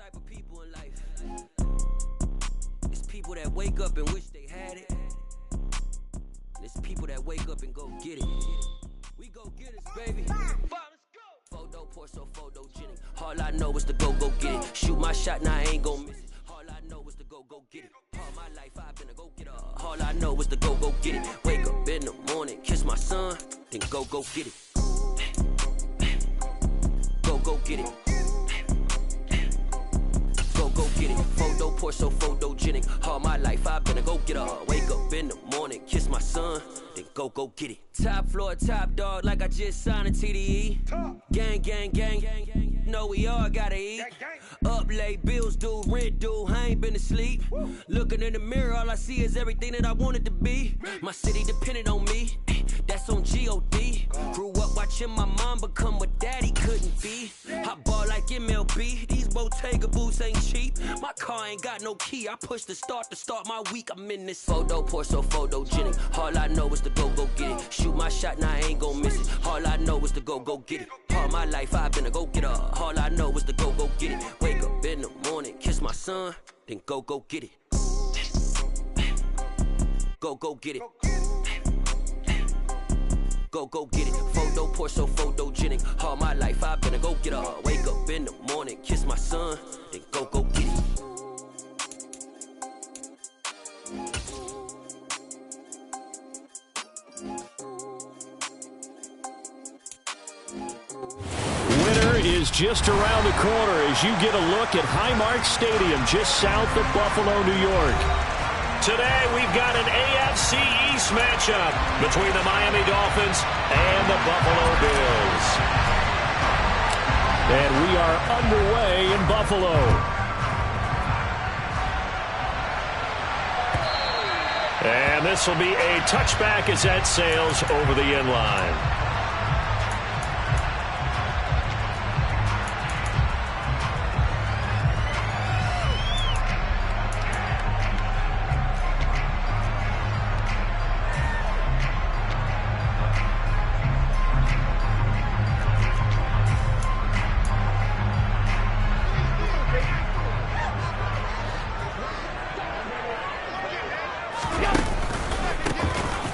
type of people in life. It's people that wake up and wish they had it. And it's people that wake up and go get it. We go get it, baby. Photo poor, so photogenic. All I know is to go get it. Shoot my shot, now I ain't gon' miss it. All I know is to go get it. All my life I've been a go getter. All I know is to go get it. Wake up in the morning, kiss my son, then go get it. Go get it. Go get it. Photo poor, so photogenic. All my life I've been a go getter. Wake up in the morning, kiss my son, then go get it. Top floor, top dog, like I just signed a TDE. Gang. Know we all gotta eat. Up late, bills due, rent due, I ain't been asleep. Looking in the mirror, all I see is everything that I wanted to be. My city depended on me, that's on G.O.D. Grew up watching my mom become what daddy couldn't be. I ball like MLB, these Bottega boots ain't cheap. My car ain't got no key, I push the start to start my week. I'm in this photo poor, so photogenic. All I know is to go get it. Shoot my shot, now I ain't gon' miss it. All I know is to go get it. All my life I've been a go getter. All I know is to go get it. Wake up in the morning, kiss my son, then go get it. Go get it. Go get it. Photo poor, so photogenic. All my life I've been a go getter. Wake up in the morning, kiss my son, then go get it. Winter is just around the corner as you get a look at Highmark Stadium just south of Buffalo, New York. Today we've got an AFC East matchup between the Miami Dolphins and the Buffalo Bills. And we are underway in Buffalo. And this will be a touchback as that sails over the end line.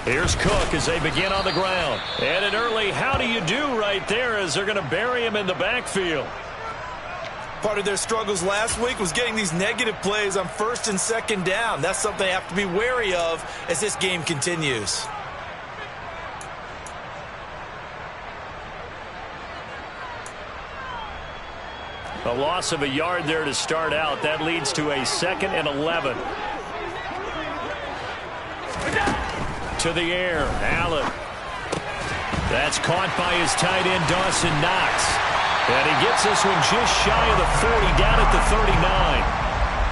Here's Cook as they begin on the ground. And an early how do you do right there as they're going to bury him in the backfield. Part of their struggles last week was getting these negative plays on first and second down. That's something they have to be wary of as this game continues. A loss of a yard there to start out. That leads to a 2nd and 11. To the air, Allen. That's caught by his tight end, Dawson Knox. And he gets this one just shy of the 40, down at the 39.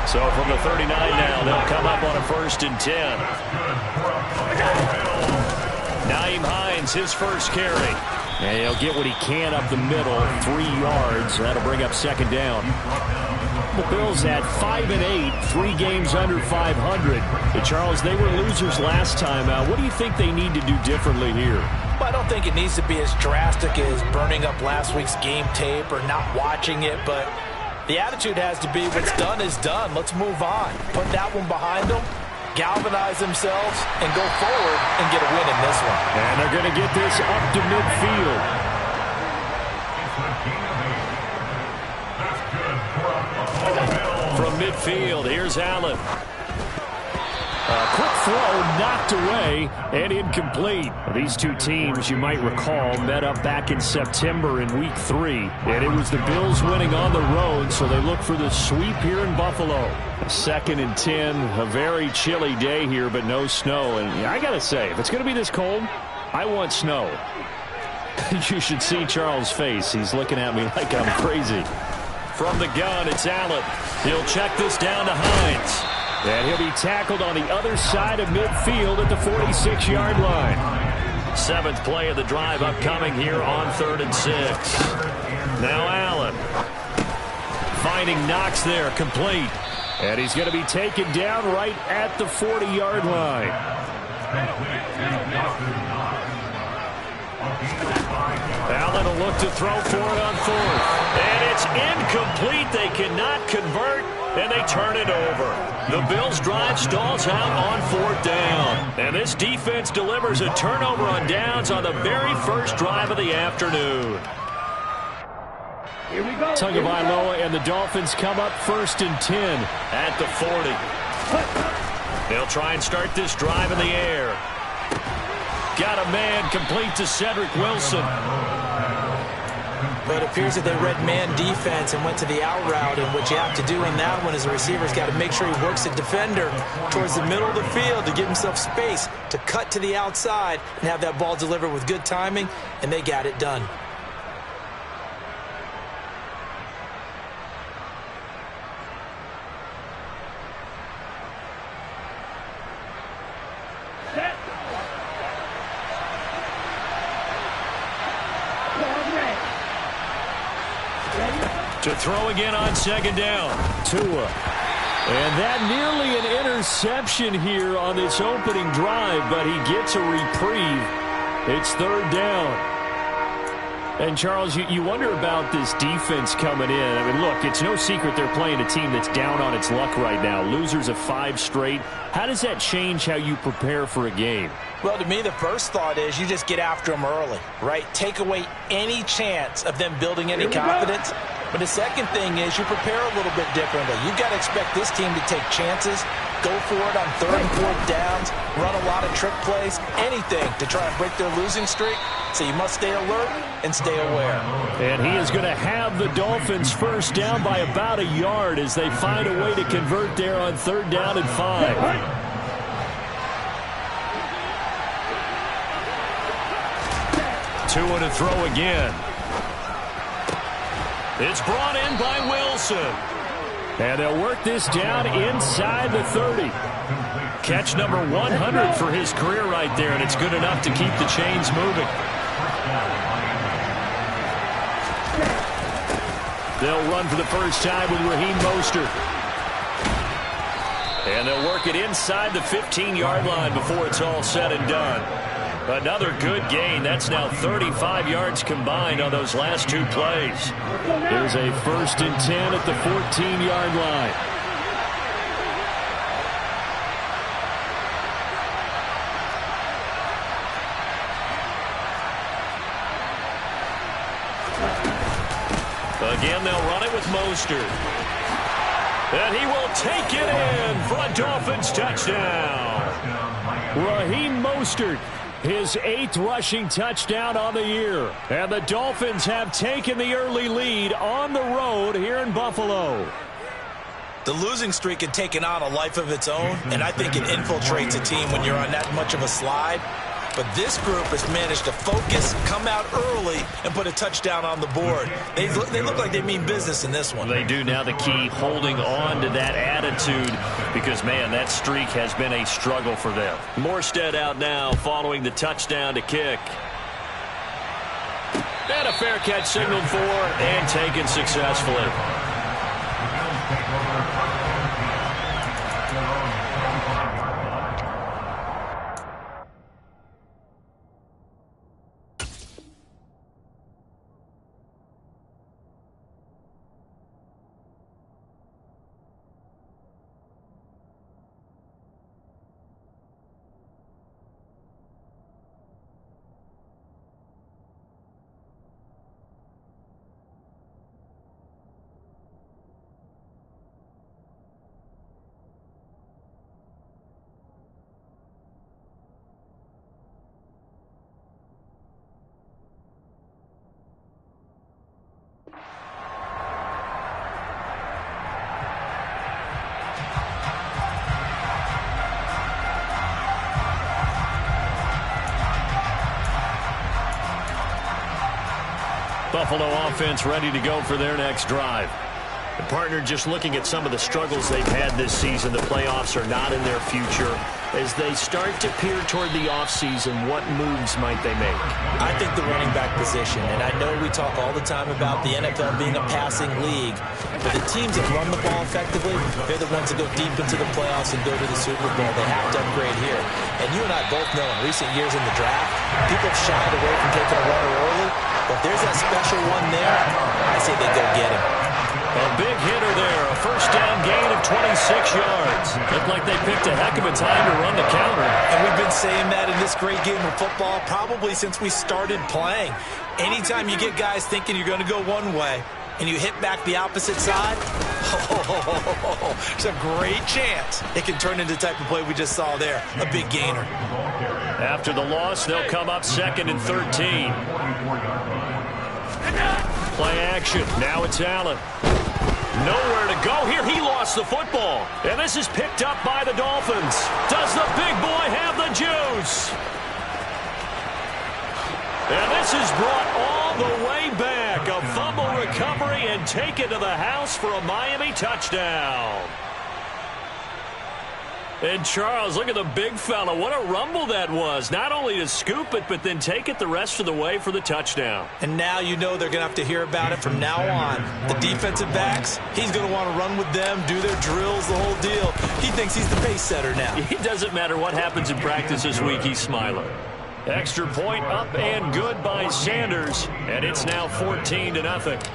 So from the 39 now, they'll come up on a 1st and 10. Nyheim Hines, his first carry. And he'll get what he can up the middle, 3 yards. That'll bring up 2nd down. The Bills at 5-8, 3 games under 500. But Charles, they were losers last time. What do you think they need to do differently here? I don't think it needs to be as drastic as burning up last week's game tape or not watching it, but the attitude has to be what's done is done. Let's move on. Put that one behind them, galvanize themselves, and go forward and get a win in this one. And they're going to get this up to midfield. From midfield, here's Allen. A quick throw knocked away and incomplete. These two teams, you might recall, met up back in September in Week 3. And it was the Bills winning on the road, so they look for the sweep here in Buffalo. 2nd and 10, a very chilly day here, but no snow. And I got to say, if it's going to be this cold, I want snow. You should see Charles' face. He's looking at me like I'm crazy. From the gun, it's Allen. He'll check this down to Hines. And he'll be tackled on the other side of midfield at the 46-yard line. 7th play of the drive upcoming here on 3rd and 6. Now Allen. Finding Knox there, complete. And he's going to be taken down right at the 40-yard line. Allen will look to throw for it on fourth. And it's incomplete. They cannot convert, and they turn it over. The Bills' drive stalls out on fourth down. And this defense delivers a turnover on downs on the very first drive of the afternoon. Tagovailoa and the Dolphins come up 1st and 10 at the 40. They'll try and start this drive in the air. Got a man complete to Cedric Wilson. But it appears that they read man defense and went to the out route, and what you have to do in that one is the receiver's got to make sure he works the defender towards the middle of the field to give himself space to cut to the outside and have that ball delivered with good timing, and they got it done. To throw again on 2nd down. Tua. And that nearly an interception here on this opening drive, but he gets a reprieve. It's 3rd down. And, Charles, you wonder about this defense coming in. I mean, look, it's no secret they're playing a team that's down on its luck right now. Losers of 5 straight. How does that change how you prepare for a game? Well, to me, the first thought is you just get after them early, right? Take away any chance of them building any confidence. But the second thing is you prepare a little bit differently. You've got to expect this team to take chances, go for it on 3rd and 4th downs, run a lot of trick plays, anything to try and break their losing streak. So you must stay alert and stay aware. And he is going to have the Dolphins first down by about a yard as they find a way to convert there on 3rd down and 5. Tua to throw again. It's brought in by Wilson. And they'll work this down inside the 30. Catch number 100 for his career right there, and it's good enough to keep the chains moving. They'll run for the first time with Raheem Mostert. And they'll work it inside the 15-yard line before it's all said and done. Another good gain. That's now 35 yards combined on those last 2 plays. There's a 1st and 10 at the 14-yard line. Again, they'll run it with Mostert. And he will take it in for a Dolphins touchdown. Raheem Mostert, his 8th rushing touchdown on the year. And the Dolphins have taken the early lead on the road here in Buffalo. The losing streak had taken on a life of its own, and I think it infiltrates a team when you're on that much of a slide. But this group has managed to focus, come out early, and put a touchdown on the board. They look like they mean business in this one. They do. Now the key, holding on to that attitude, because, man, that streak has been a struggle for them. Morstead out now following the touchdown to kick. And a fair catch signaled for and taken successfully. Buffalo offense ready to go for their next drive. And partner, just looking at some of the struggles they've had this season, the playoffs are not in their future. As they start to peer toward the offseason, what moves might they make? I think the running back position, and I know we talk all the time about the NFL being a passing league, but the teams that run the ball effectively, they're the ones that go deep into the playoffs and go to the Super Bowl. They have to upgrade here. And you and I both know in recent years in the draft, people have shied away from taking a runner early, but if there's that special one there, I say they go get him. A big hitter there, a first down gain of 26 yards. Looked like they picked a heck of a time to run the counter. And we've been saying that in this great game of football probably since we started playing. Anytime you get guys thinking you're going to go one way and you hit back the opposite side, it's a great chance it can turn into the type of play we just saw there, a big gainer. After the loss, they'll come up 2nd and 13. Play action. Now it's Allen. Nowhere to go here. He lost the football. And this is picked up by the Dolphins. Does the big boy have the juice? And this is brought all the way back. A fumble recovery and taken to the house for a Miami touchdown. And Charles, look at the big fella. What a rumble that was. Not only to scoop it, but then take it the rest of the way for the touchdown. And now you know they're going to have to hear about it from now on. The defensive backs, he's going to want to run with them, do their drills, the whole deal. He thinks he's the pace setter now. It doesn't matter what happens in practice this week, he's smiling. Extra point up and good by Sanders. And it's now 14-0.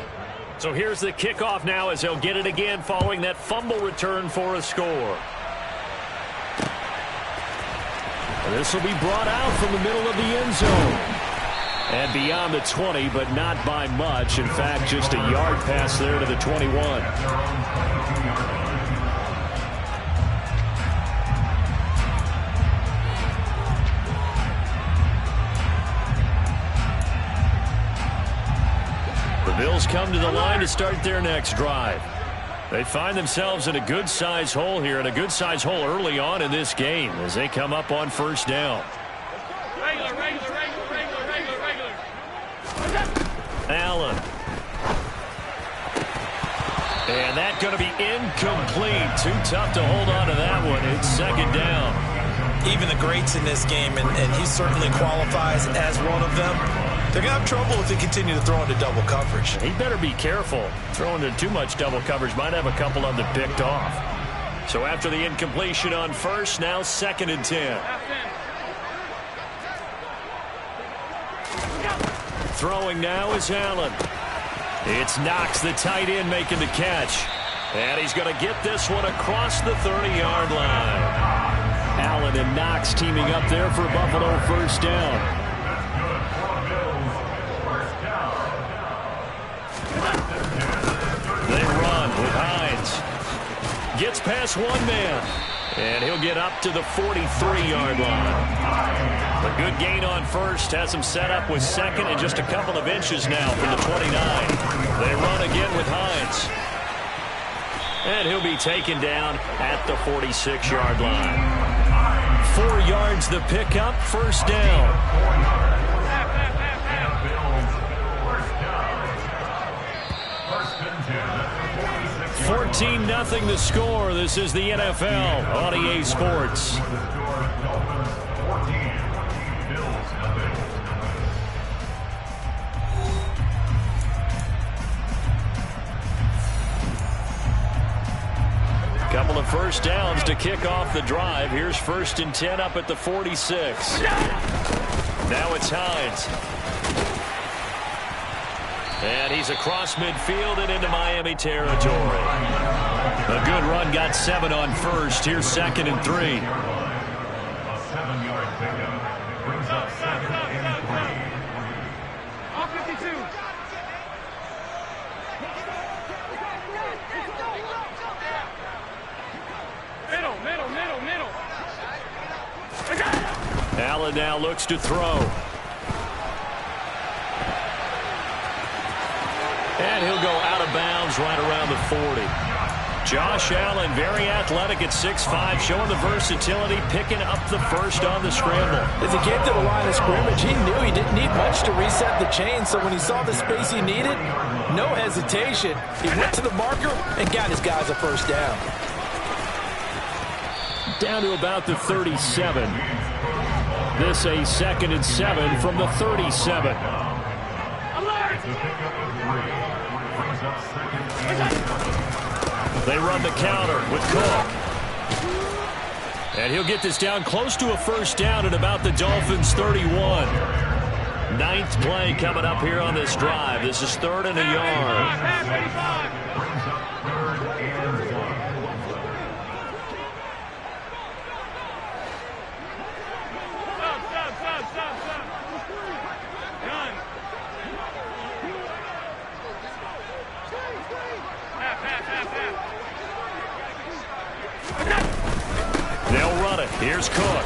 So here's the kickoff now as they'll get it again following that fumble return for a score. This will be brought out from the middle of the end zone. And beyond the 20, but not by much. In fact, just a yard pass there to the 21. The Bills come to the line to start their next drive. They find themselves in a good-sized hole here, and a good-sized hole early on in this game as they come up on first down. Regular. Allen. And that's going to be incomplete. Too tough to hold on to that one. It's second down. Even the greats in this game, and he certainly qualifies as one of them, they're going to have trouble if they continue to throw into double coverage. He better be careful. Throwing into too much double coverage might have a couple of them picked off. So after the incompletion on first, now 2nd and 10. Throwing now is Allen. It's Knox, the tight end, making the catch. And he's going to get this one across the 30-yard line. Allen and Knox teaming up there for Buffalo first down. They run with Hines. Gets past one man. And he'll get up to the 43-yard line. A good gain on first. Has him set up with second and just a couple of inches now from the 29. They run again with Hines. And he'll be taken down at the 46-yard line. 4 yards the pickup, first down. 14-0 the score. This is the NFL on EA Sports. Couple of first downs to kick off the drive. Here's 1st and 10 up at the 46. Now it's Hines. And he's across midfield and into Miami territory. A good run, got 7 on first. Here's 2nd and 3. A 7-yard pickup brings up 2nd and 3. All 52. Middle. Allen now looks to throw. And he'll go out of bounds right around the 40. Josh Allen, very athletic at 6'5", showing the versatility, picking up the first on the scramble. As he came to the line of scrimmage, he knew he didn't need much to reset the chain, so when he saw the space he needed, no hesitation. He went to the marker and got his guys a first down. Down to about the 37. This a 2nd and 7 from the 37. They run the counter with Cook. And he'll get this down close to a first down at about the Dolphins' 31. 9th play coming up here on this drive. This is 3rd and a yard. They'll run it. Here's Cook.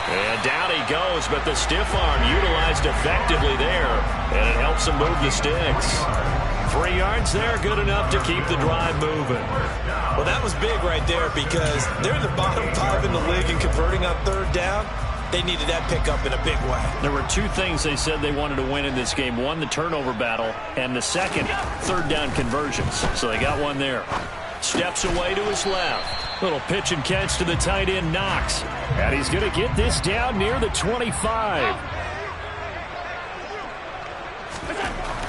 And down he goes, but the stiff arm utilized effectively there, and it helps him move the sticks. 3 yards there, good enough to keep the drive moving. Well, that was big right there because they're in the bottom 5 in the league and converting on 3rd down. They needed that pickup in a big way. There were 2 things they said they wanted to win in this game. One, the turnover battle, and the second, 3rd down conversions. So they got one there. Steps away to his left. Little pitch and catch to the tight end, Knox. And he's going to get this down near the 25.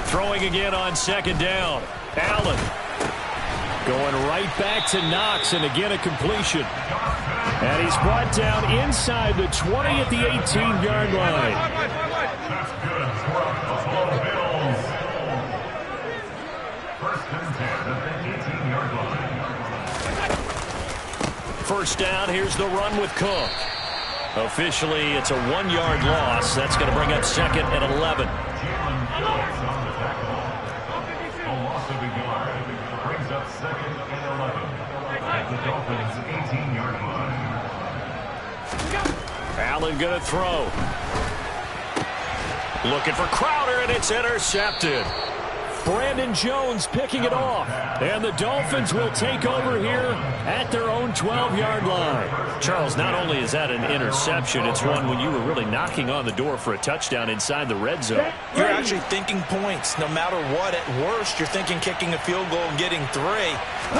Throwing again on 2nd down. Allen going right back to Knox, and again a completion. And he's brought down inside the 20 at the 18-yard line. That's good for the Buffalo Bills. 1st and 10 at the 18-yard line. First down, here's the run with Cook. Officially, it's a 1-yard loss. That's going to bring up 2nd and 11. A loss of a yard brings up 2nd and 11 at the Dolphins' 18-yard line. Allen going to throw. Looking for Crowder, and it's intercepted. Brandon Jones picking it off. And the Dolphins will take over here at their own 12-yard line. Charles, not only is that an interception, it's one when you were really knocking on the door for a touchdown inside the red zone. You're actually thinking points. No matter what, at worst, you're thinking kicking a field goal and getting 3.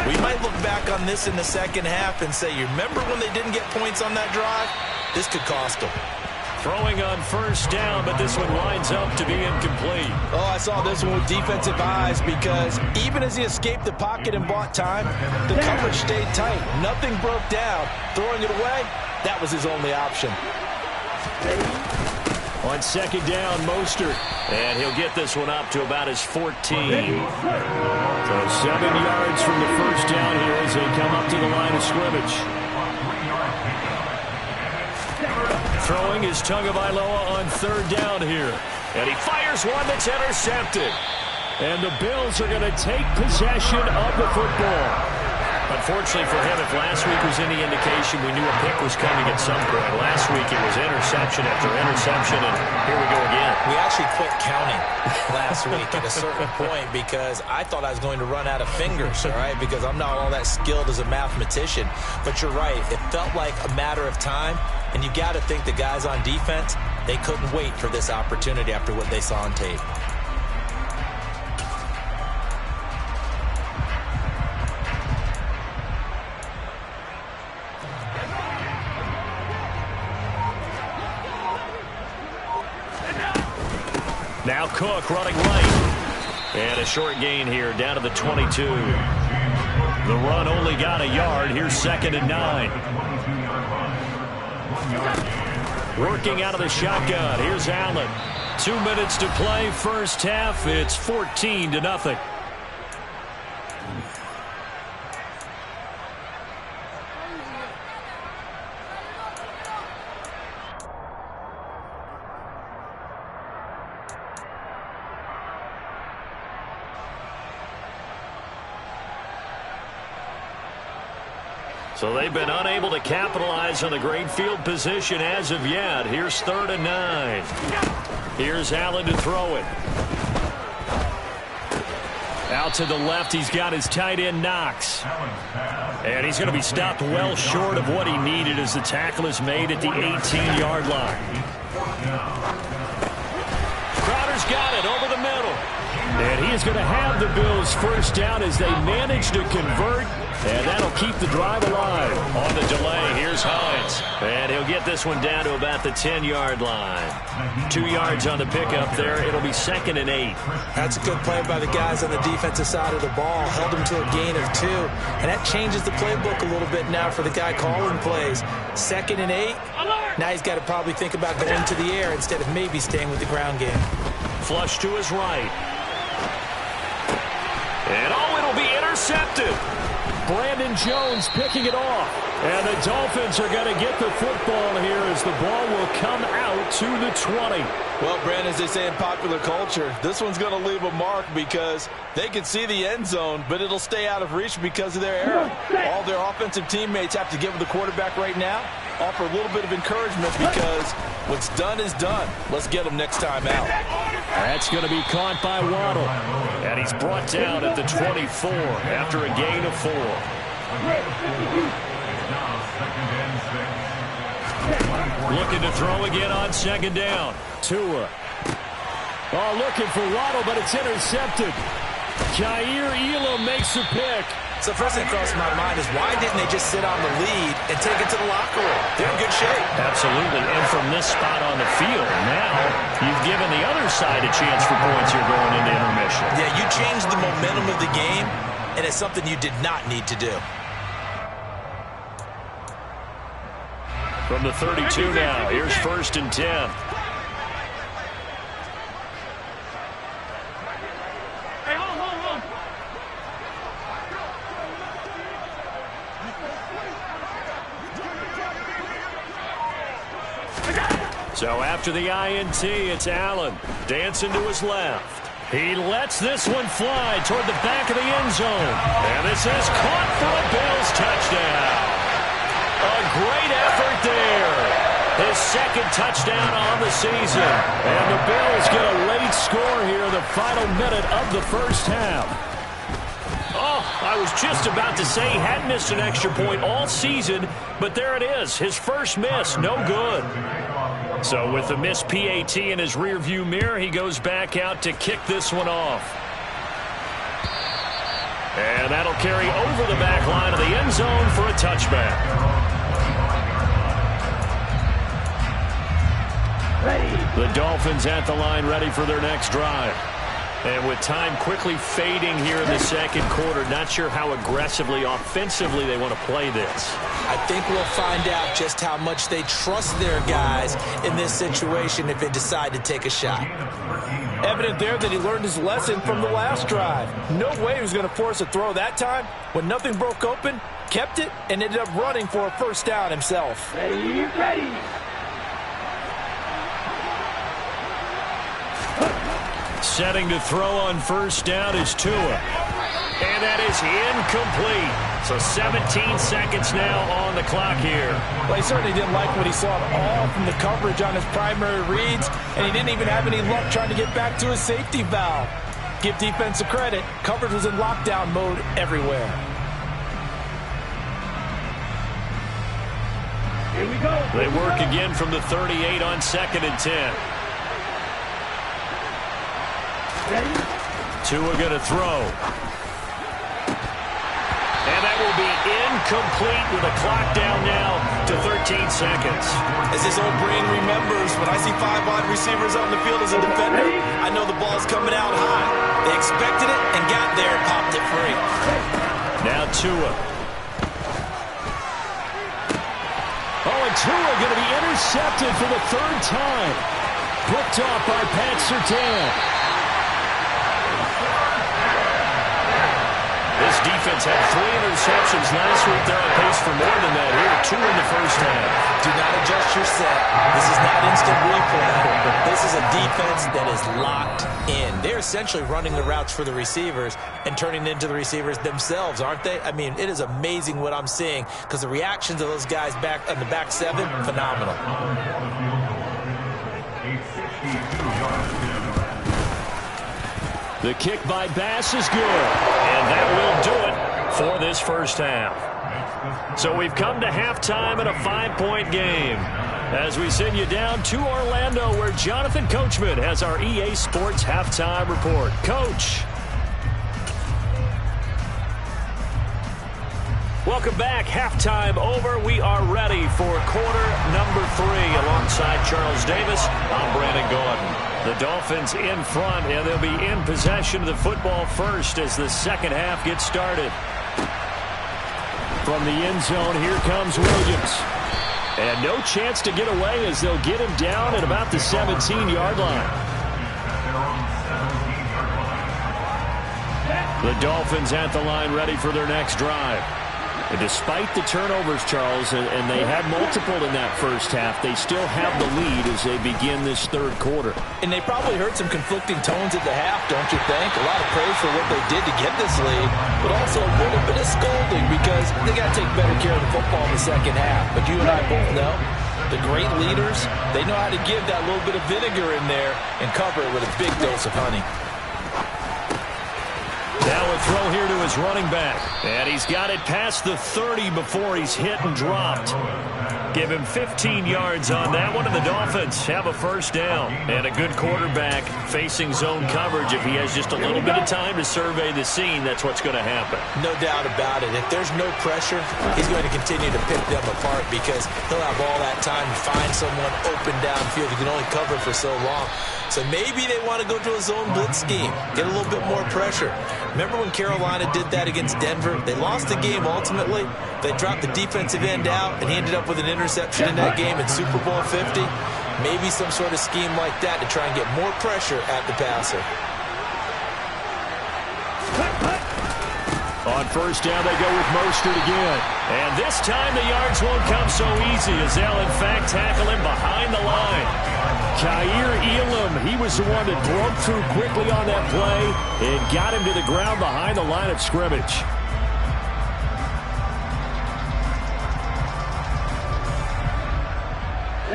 We might look back on this in the second half and say, you remember when they didn't get points on that drive? This could cost them. Throwing on first down, but this one winds up to be incomplete. Oh, I saw this one with defensive eyes because even as he escaped the pocket and bought time, the coverage stayed tight. Nothing broke down. Throwing it away, that was his only option. On 2nd down, Mostert. And he'll get this one up to about his 14. So 7 yards from the first down here as they come up to the line of scrimmage. Throwing is Tagovailoa on 3rd down here. And he fires one that's intercepted. And the Bills are going to take possession of the football. Unfortunately for him, if last week was any indication, we knew a pick was coming at some point. Last week it was interception after interception, and here we go again. We actually quit counting last week at a certain point because I thought I was going to run out of fingers, all right, because I'm not all that skilled as a mathematician. But you're right. It felt like a matter of time, and you got to think the guys on defense, they couldn't wait for this opportunity after what they saw on tape. Now Cook running right. And a short gain here down to the 22. The run only got a yard. Here's 2nd and 9. Working out of the shotgun. Here's Allen. 2 minutes to play. First half. It's 14-0. So they've been unable to capitalize on the great field position as of yet. Here's 3rd and 9. Here's Allen to throw it. Out to the left, he's got his tight end, Knox. And he's going to be stopped well short of what he needed as the tackle is made at the 18-yard line. Crowder's got it over the middle. And he is going to have the Bills first down as they manage to convert. And that'll keep the drive alive. On the delay, here's Hines. And he'll get this one down to about the 10-yard line. 2 yards on the pickup there. It'll be 2nd and 8. That's a good play by the guys on the defensive side of the ball. Held them to a gain of 2. And that changes the playbook a little bit now for the guy calling plays. 2nd and 8. Now he's got to probably think about going to the air instead of maybe staying with the ground game. Flush to his right. And it'll be intercepted. Brandon Jones picking it off. And the Dolphins are going to get the football here as the ball will come out to the 20. Well, Brandon, as they say in popular culture, this one's going to leave a mark because they can see the end zone, but it'll stay out of reach because of their error. All their offensive teammates have to give the quarterback right now, offer a little bit of encouragement because what's done is done. Let's get them next time out. That's going to be caught by Waddle. And he's brought down at the 24 after a gain of 4. Looking to throw again on 2nd down. Tua. Oh, looking for Waddle, but it's intercepted. Jair Elam makes the pick. So first thing that crossed my mind is why didn't they just sit on the lead and take it to the locker room? They're in good shape. Absolutely. And from this spot on the field, now you've given the other side a chance for points here going into intermission. Yeah, you changed the momentum of the game, and it's something you did not need to do. From the 32 now, here's 1st and 10. So after the INT, it's Allen dancing to his left. He lets this one fly toward the back of the end zone. And this is caught for a Bills touchdown. A great effort there. His 2nd touchdown on the season. And the Bills get a late score here in the final minute of the first half. Oh, I was just about to say he hadn't missed an extra point all season, but there it is. His first miss, no good. So with the missed PAT in his rearview mirror, he goes back out to kick this one off. And that'll carry over the back line of the end zone for a touchback. The Dolphins at the line ready for their next drive. And with time quickly fading here in the 2nd quarter, not sure how aggressively, offensively they want to play this. I think we'll find out just how much they trust their guys in this situation if they decide to take a shot. Evident there that he learned his lesson from the last drive. No way he was going to force a throw that time. When nothing broke open, kept it, and ended up running for a first down himself. Ready. Setting to throw on 1st down is Tua. And that is incomplete. So 17 seconds now on the clock here. Well, he certainly didn't like what he saw at all from the coverage on his primary reads, and he didn't even have any luck trying to get back to his safety valve. Give defense credit. Coverage was in lockdown mode everywhere. Here we go. They work again from the 38 on 2nd and 10. Ready? Tua going to throw. And that will be incomplete with a clock down now to 13 seconds. As his old brain remembers, when I see 5 wide receivers on the field as a defender, I know the ball's coming out high. They expected it and got there and popped it free. Now Tua. Oh, and Tua going to be intercepted for the 3rd time. Picked off by Pat Surtain. This defense had 3 interceptions last week. They're on pace for more than that here. 2 in the first half. Do not adjust your set. This is not instant replay. This is a defense that is locked in. They're essentially running the routes for the receivers and turning it into the receivers themselves, aren't they? I mean, it is amazing what I'm seeing because the reactions of those guys back on the back 7, phenomenal. The kick by Bass is good. And that will do it for this first half. So we've come to halftime in a 5-point game as we send you down to Orlando, where Jonathan Coachman has our EA Sports halftime report. Coach. Welcome back. Halftime over. We are ready for quarter number 3. Alongside Charles Davis, I'm Brandon Gordon. The Dolphins in front, and they'll be in possession of the football first as the second half gets started. From the end zone, here comes Williams. And no chance to get away as they'll get him down at about the 17-yard line. The Dolphins at the line ready for their next drive. And despite the turnovers, Charles, and they had multiple in that first half, they still have the lead as they begin this third quarter. And they probably heard some conflicting tones at the half, don't you think? A lot of praise for what they did to get this lead, but also a little bit of scolding because they got to take better care of the football in the second half. But you and I both know the great leaders, they know how to give that little bit of vinegar in there and cover it with a big dose of honey. Now a throw here to his running back. And he's got it past the 30 before he's hit and dropped. Give him 15 yards on that one, and the Dolphins have a first down. And a good quarterback facing zone coverage. If he has just a little bit of time to survey the scene, that's what's going to happen. No doubt about it. If there's no pressure, he's going to continue to pick them apart because he'll have all that time to find someone open downfield. He can only cover for so long. So maybe they want to go to a zone blitz scheme, get a little bit more pressure. Remember when Carolina did that against Denver? They lost the game ultimately. They dropped the defensive end out, and he ended up with an interception in that game in Super Bowl 50. Maybe some sort of scheme like that to try and get more pressure at the passer. On first down, they go with Mostert again. And this time the yards won't come so easy as they'll, in fact, tackle him behind the line. Kaiir Elam, he was the one that broke through quickly on that play and got him to the ground behind the line of scrimmage.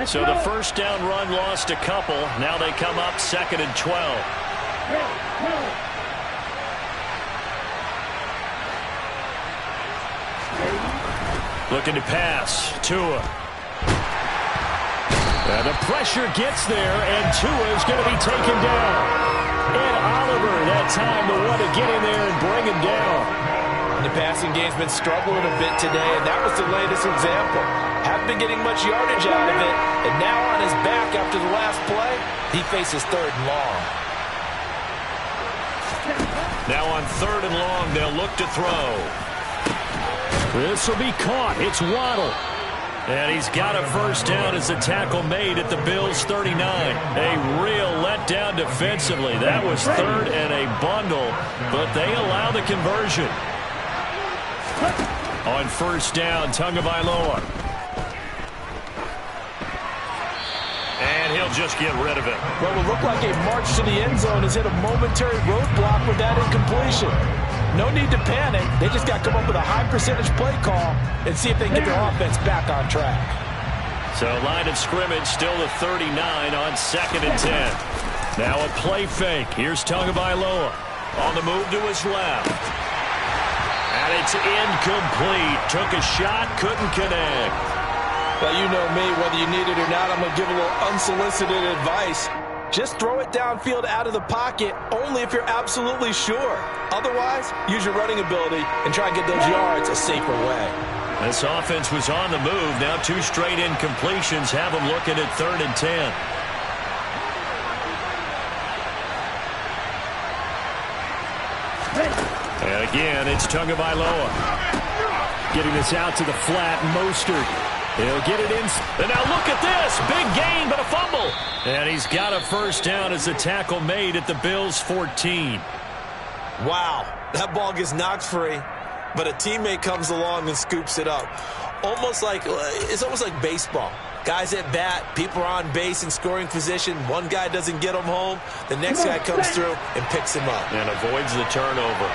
So the first down run lost a couple. Now they come up 2nd and 12. Looking to pass. Tua. And the pressure gets there, and Tua is going to be taken down. Ed Oliver, that time, the one to get in there and bring him down. The passing game's been struggling a bit today, and that was the latest example. Haven't been getting much yardage out of it, and now on his back after the last play, he faces 3rd and long. Now on 3rd and long, they'll look to throw. This will be caught. It's Waddle. And he's got a first down as the tackle made at the Bills' 39. A real letdown defensively. That was 3rd and a bundle, but they allow the conversion. On first down, Tagovailoa. And he'll just get rid of it. Well, it will look like a march to the end zone has hit a momentary roadblock with that incompletion. No need to panic. They just got to come up with a high percentage play call and see if they can get their offense back on track. So line of scrimmage still the 39 on 2nd and 10. Now a play fake. Here's Tagovailoa on the move to his left. And it's incomplete. Took a shot, couldn't connect. Well, you know me, whether you need it or not, I'm going to give a little unsolicited advice. Just throw it downfield out of the pocket only if you're absolutely sure. Otherwise, use your running ability and try and get those yards a safer way. This offense was on the move. Now 2 straight incompletions have them looking at 3rd and 10. And again, it's Tagovailoa. Getting this out to the flat, Mostert. He'll get it in. And now look at this. Big gain, but a fumble. And he's got a first down as the tackle made at the Bills' 14. Wow. That ball gets knocked free, but a teammate comes along and scoops it up. It's almost like baseball. Guys at bat, people are on base in scoring position. One guy doesn't get him home. The next guy comes through and picks him up. And avoids the turnover.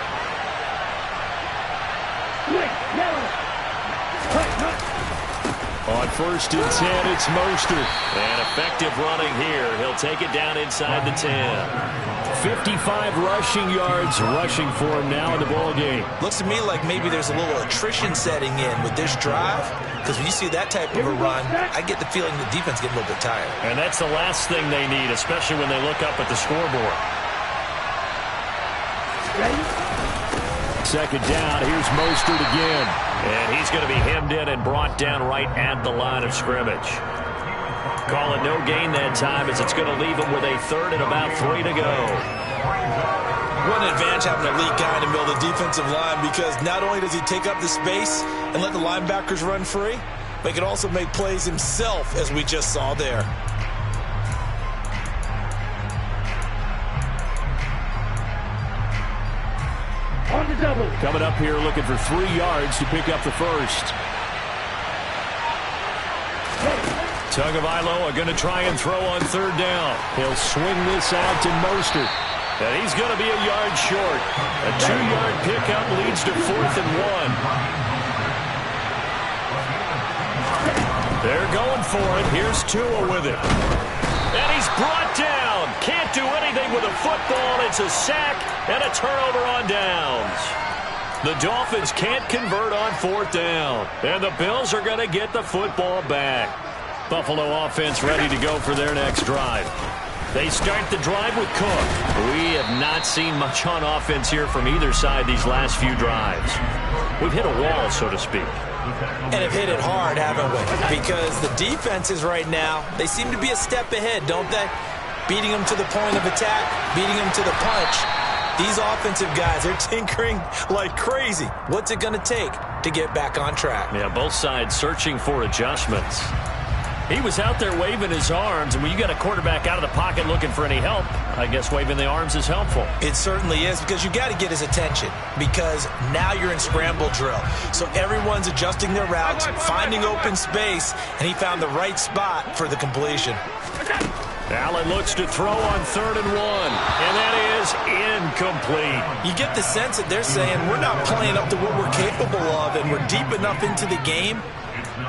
On first and 10. It's Mostert. And effective running here. He'll take it down inside the 10. 55 rushing yards rushing for him now in the ball game. Looks to me like maybe there's a little attrition setting in with this drive, because when you see that type of a run, I get the feeling the defense getting a little bit tired. And that's the last thing they need, especially when they look up at the scoreboard. Second down, here's Mostert again. And he's going to be hemmed in and brought down right at the line of scrimmage. Call it no gain that time, as it's going to leave him with a third and about 3 to go. What an advantage having a elite guy in the middle of the defensive line, because not only does he take up the space and let the linebackers run free, but he can also make plays himself, as we just saw there. On the double. Coming up here looking for 3 yards to pick up the first. Tagovailoa are going to try and throw on third down. He'll swing this out to Mostert. And he's going to be a yard short. A 2-yard pickup leads to 4th and 1. They're going for it. Here's Tua with it. And he's brought down. Can't do anything with a football. It's a sack and a turnover on downs. The Dolphins can't convert on 4th down. And the Bills are going to get the football back. Buffalo offense ready to go for their next drive. They start the drive with Cook. We have not seen much on offense here from either side these last few drives. We've hit a wall, so to speak. And have hit it hard, haven't we? Because the defenses right now, they seem to be a step ahead, don't they? Beating them to the point of attack, beating them to the punch. These offensive guys, they're tinkering like crazy. What's it going to take to get back on track? Yeah, both sides searching for adjustments. He was out there waving his arms, and when you got a quarterback out of the pocket looking for any help, I guess waving the arms is helpful. It certainly is, because you got to get his attention, because now you're in scramble drill. So everyone's adjusting their routes, finding open space, and he found the right spot for the completion. Allen looks to throw on 3rd and 1, and that is incomplete. You get the sense that they're saying we're not playing up to what we're capable of, and we're deep enough into the game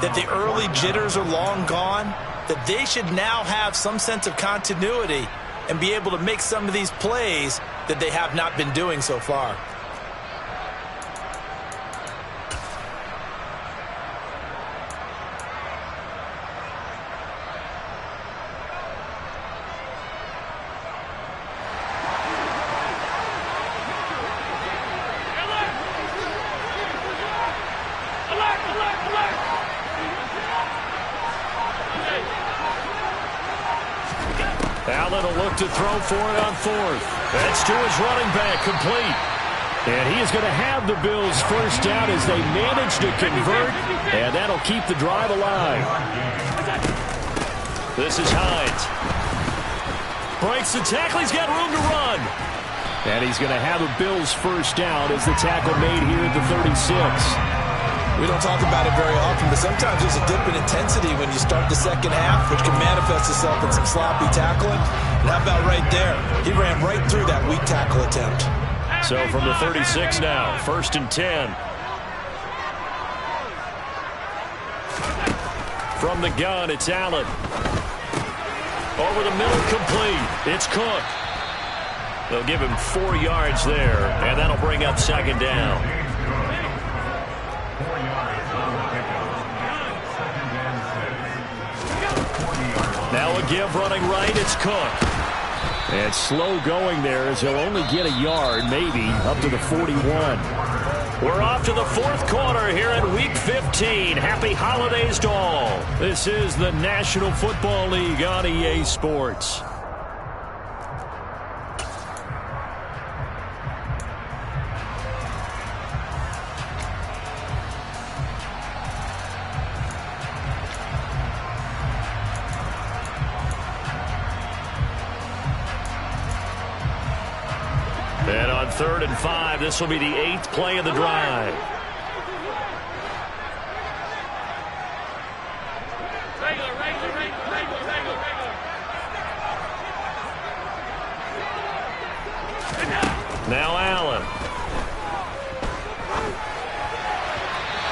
that the early jitters are long gone, that they should now have some sense of continuity and be able to make some of these plays that they have not been doing so far. Allen will look to throw for it on 4th. That's to his running back, complete. And he is going to have the Bills first down as they manage to convert, and that'll keep the drive alive. This is Hines. Breaks the tackle. He's got room to run. And he's going to have the Bills first down as the tackle made here at the 36. We don't talk about it very often, but sometimes there's a dip in intensity when you start the second half, which can manifest itself in some sloppy tackling. And how about right there? He ran right through that weak tackle attempt. So from the 36 now, 1st and 10. From the gun, it's Allen. Over the middle, complete. It's Cook. They'll give him 4 yards there, and that'll bring up 2nd down. Now a give running right, it's Cook. And slow going there as he'll only get a yard, maybe, up to the 41. We're off to the 4th quarter here in Week 15. Happy holidays to all. This is the National Football League on EA Sports. And on 3rd and 5, this will be the 8th play of the drive. Now Allen.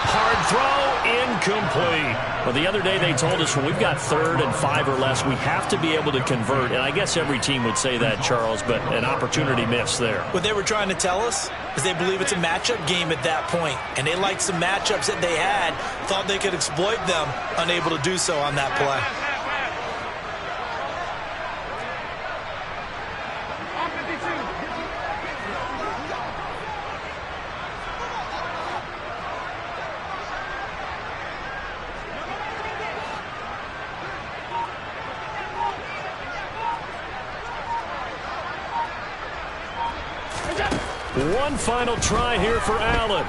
Hard throw incomplete. Well, the other day they told us when we've got 3rd and 5 or less, we have to be able to convert. And I guess every team would say that, Charles, but an opportunity missed there. What they were trying to tell us is they believe it's a matchup game at that point. And they liked some matchups that they had, thought they could exploit them, unable to do so on that play. One final try here for Allen.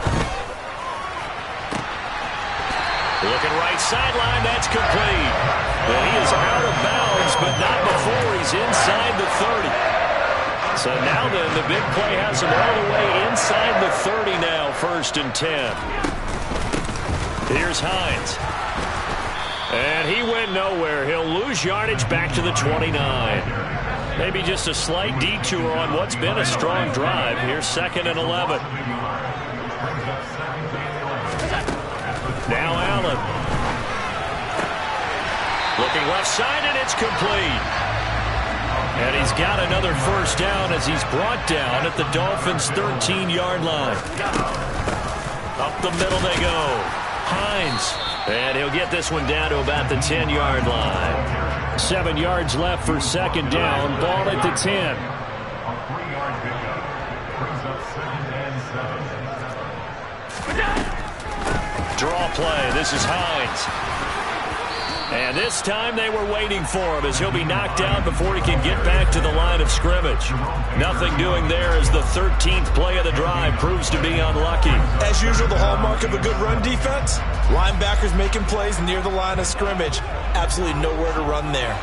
Looking right sideline, that's complete. And he is out of bounds, but not before he's inside the 30. So now then, the big play has him all the way inside the 30 now, 1st and 10. Here's Hines. And he went nowhere. He'll lose yardage back to the 29. Maybe just a slight detour on what's been a strong drive. Here's 2nd and 11. Now Allen. Looking left side, and it's complete. And he's got another 1st down as he's brought down at the Dolphins' 13-yard line. Up the middle they go. Hines. And he'll get this one down to about the 10-yard line. 7 yards left for 2nd down. Ball at the 10. A 3-yard pickup brings up 2nd and 7. Draw play. This is Hines. And this time they were waiting for him as he'll be knocked out before he can get back to the line of scrimmage. Nothing doing there as the 13th play of the drive proves to be unlucky. As usual, the hallmark of a good run defense, linebackers making plays near the line of scrimmage. Absolutely nowhere to run there.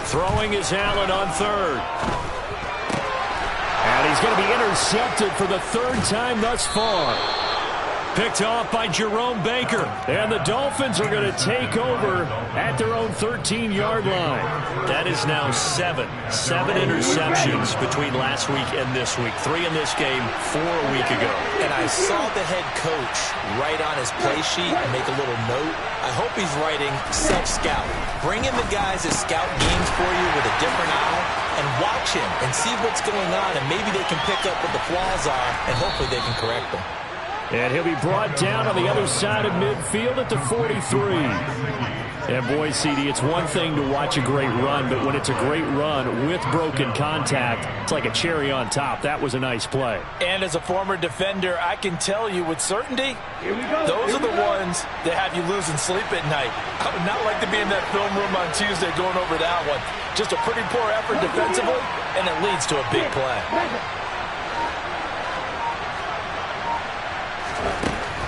Throwing is Allen on 3rd. And he's going to be intercepted for the 3rd time thus far. Picked off by Jerome Baker. And the Dolphins are going to take over at their own 13-yard line. That is now 7 interceptions between last week and this week. 3 in this game, 4 a week ago. And I saw the head coach write on his play sheet and make a little note. I hope he's writing self-scout. Bring in the guys that scout games for you with a different eye and watch him and see what's going on, and maybe they can pick up what the flaws are, and hopefully they can correct them. And he'll be brought down on the other side of midfield at the 43. And boy, CD, it's one thing to watch a great run, but when it's a great run with broken contact, it's like a cherry on top. That was a nice play. And as a former defender, I can tell you with certainty, those are the ones that have you losing sleep at night. I would not like to be in that film room on Tuesday going over that one. Just a pretty poor effort defensively, and it leads to a big play.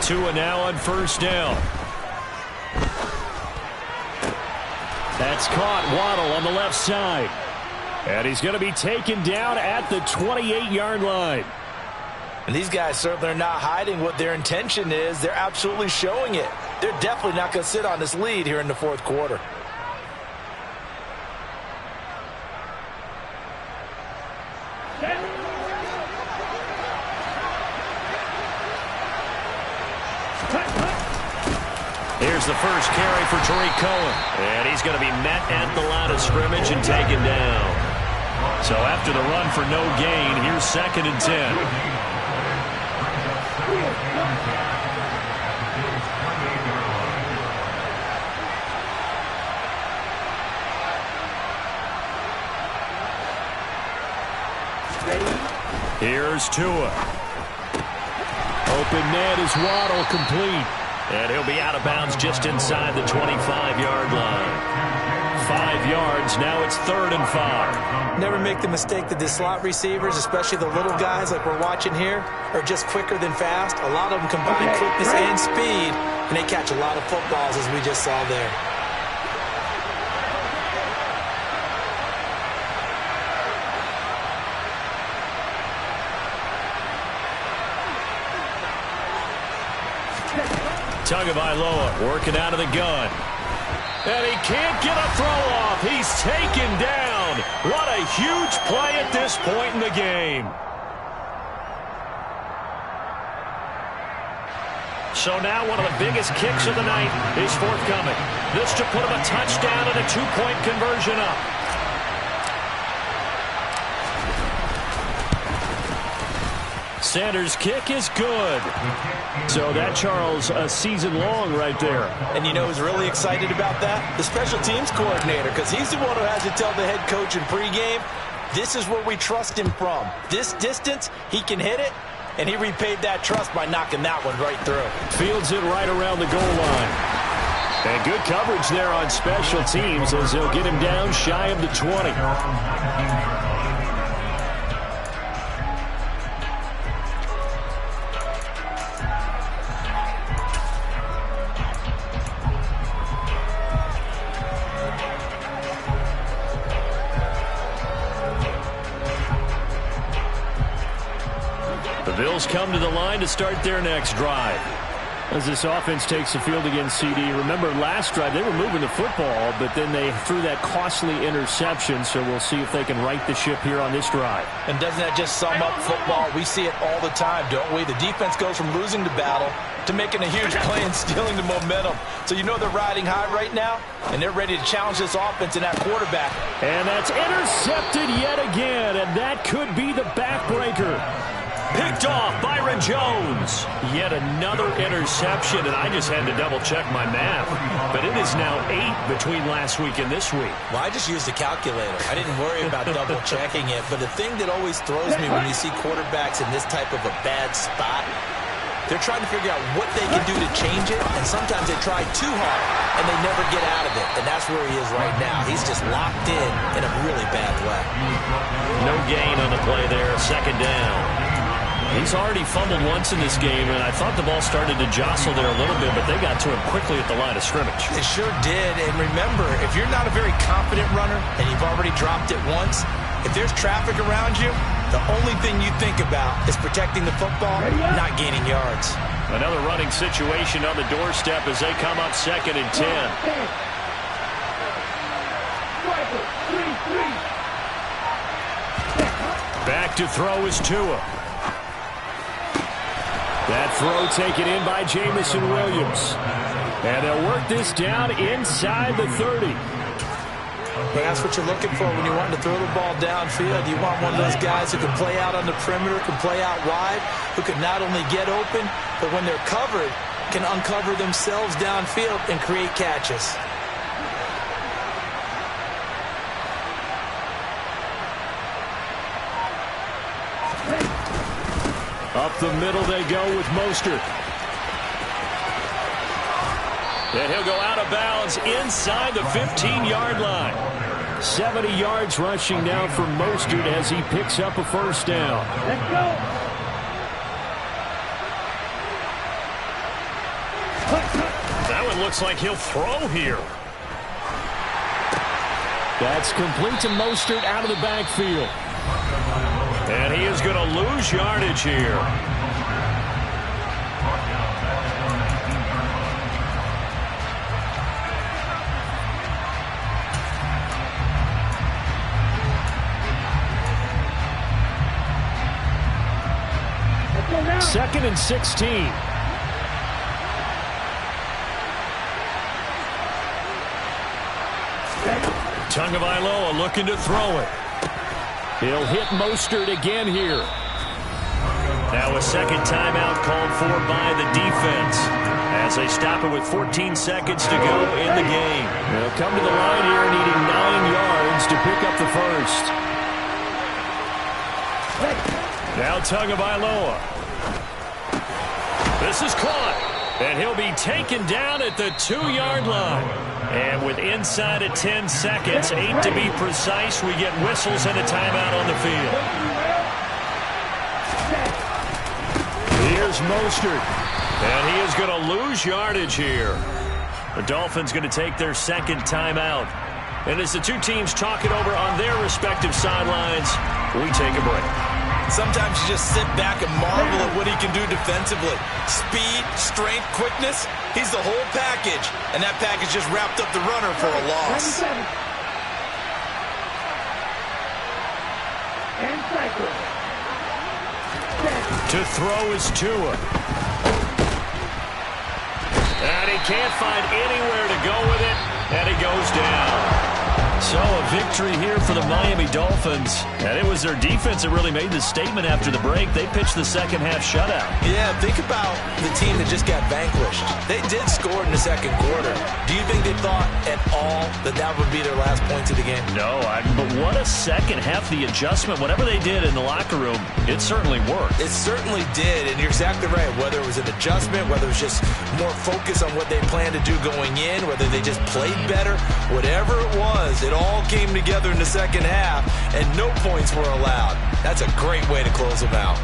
Tua now on 1st down. That's caught. Waddle on the left side. And he's going to be taken down at the 28-yard line. And these guys certainly are not hiding what their intention is. They're absolutely showing it. They're definitely not going to sit on this lead here in the 4th quarter. Here's the first carry for Tariq Cohen. And he's going to be met at the line of scrimmage and taken down. So after the run for no gain, here's 2nd and 10. Here's Tua. Open net is Waddle, complete. And he'll be out of bounds just inside the 25-yard line. 5 yards, now it's 3rd and 5. Never make the mistake that the slot receivers, especially the little guys like we're watching here, are just quicker than fast. A lot of them combine quickness and speed, and they catch a lot of footballs as we just saw there. Tagovailoa working out of the gun. And he can't get a throw off. He's taken down. What a huge play at this point in the game. So now one of the biggest kicks of the night is forthcoming. This to put him a touchdown and a 2-point conversion up. Sanders' kick is good. So that, Charles, a season long right there. And you know who's really excited about that? The special teams coordinator, because he's the one who has to tell the head coach in pregame, this is where we trust him from. This distance, he can hit it, and he repaid that trust by knocking that one right through. Fields it right around the goal line. And good coverage there on special teams as they'll get him down shy of the 20. The Bills come to the line to start their next drive. As this offense takes the field against CD, remember last drive they were moving the football, but then they threw that costly interception, so we'll see if they can right the ship here on this drive. And doesn't that just sum up football? We see it all the time, don't we? The defense goes from losing the battle to making a huge play and stealing the momentum. So you know they're riding high right now, and they're ready to challenge this offense and that quarterback. And that's intercepted yet again, and that could be the backbreaker. Picked off Byron Jones. Yet another interception, and I just had to double-check my math. But it is now 8 between last week and this week. Well, I just used a calculator. I didn't worry about double-checking it. But the thing that always throws me when you see quarterbacks in this type of a bad spot, they're trying to figure out what they can do to change it, and sometimes they try too hard, and they never get out of it. And that's where he is right now. He's just locked in a really bad way. No gain on the play there, second down. He's already fumbled once in this game, and I thought the ball started to jostle there a little bit, but they got to him quickly at the line of scrimmage. It sure did, and remember, if you're not a very confident runner and you've already dropped it once, if there's traffic around you, the only thing you think about is protecting the football, not gaining yards. Another running situation on the doorstep as they come up 2nd and 10. Back to throw is Tua. That throw taken in by Jamison Williams. And they'll work this down inside the 30. Well, that's what you're looking for when you want to throw the ball downfield. You want one of those guys who can play out on the perimeter, can play out wide, who can not only get open, but when they're covered, can uncover themselves downfield and create catches. Up the middle they go with Mostert. And he'll go out of bounds inside the 15-yard line. 70 yards rushing now for Mostert as he picks up a first down. Let's go. That one looks like he'll throw here. That's complete to Mostert out of the backfield. And he is going to lose yardage here. Second and 16. Tagovailoa looking to throw it. He'll hit Mostert again here. Now a second timeout called for by the defense as they stop it with 14 seconds to go in the game. They'll come to the line here needing 9 yards to pick up the first. Now Tagovailoa. This is caught, and he'll be taken down at the 2-yard line. And with inside of 10 seconds, 8 to be precise, we get whistles and a timeout on the field. Here's Mostert, and he is going to lose yardage here. The Dolphins going to take their second timeout. And as the two teams talk it over on their respective sidelines, we take a break. Sometimes you just sit back and marvel at what he can do defensively. Speed, strength, quickness, he's the whole package. And that package just wrapped up the runner for a loss. And cycle. To throw is Tua. And he can't find anywhere to go with it, and he goes down. So a victory here for the Miami Dolphins. And it was their defense that really made the statement after the break. They pitched the second half shutout. Yeah, think about the team that just got vanquished. They did score in the second quarter. Do you think they thought at all that that would be their last points of the game? No, but what a second half, the adjustment. Whatever they did in the locker room, it certainly worked. It certainly did, and you're exactly right. Whether it was an adjustment, whether it was just more focus on what they planned to do going in, whether they just played better, whatever it was, it all came together in the second half, and no points were allowed. That's a great way to close them out.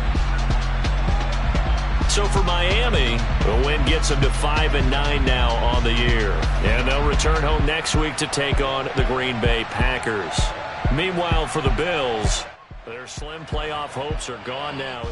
So for Miami, the win gets them to 5-9 now on the year. And they'll return home next week to take on the Green Bay Packers. Meanwhile, for the Bills, their slim playoff hopes are gone now.